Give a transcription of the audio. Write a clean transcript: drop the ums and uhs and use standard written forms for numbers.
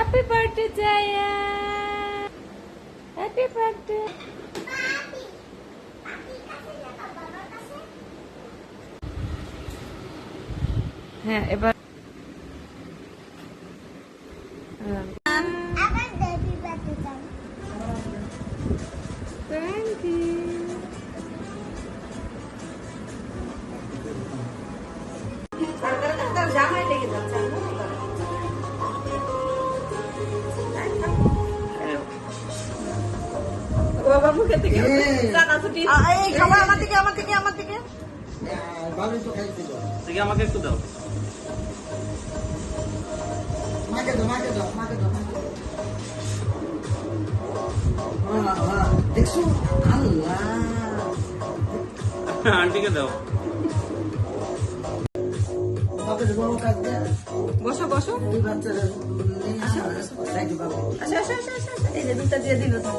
Happy birthday, Jaya. Happy birthday. হ্যাঁ এবার thank you. জামাই লেগে যাচ্ছে বাবার মুখে থেকে খাবার আমার থেকে আমাকে একটু দাও। দেখছো আল্লাহ আন্টিকে দাও। বসো বসো এই বাচ্চারা আচ্ছা আচ্ছা আচ্ছা আচ্ছা এই যে দুধটা দিয়ে দিল তো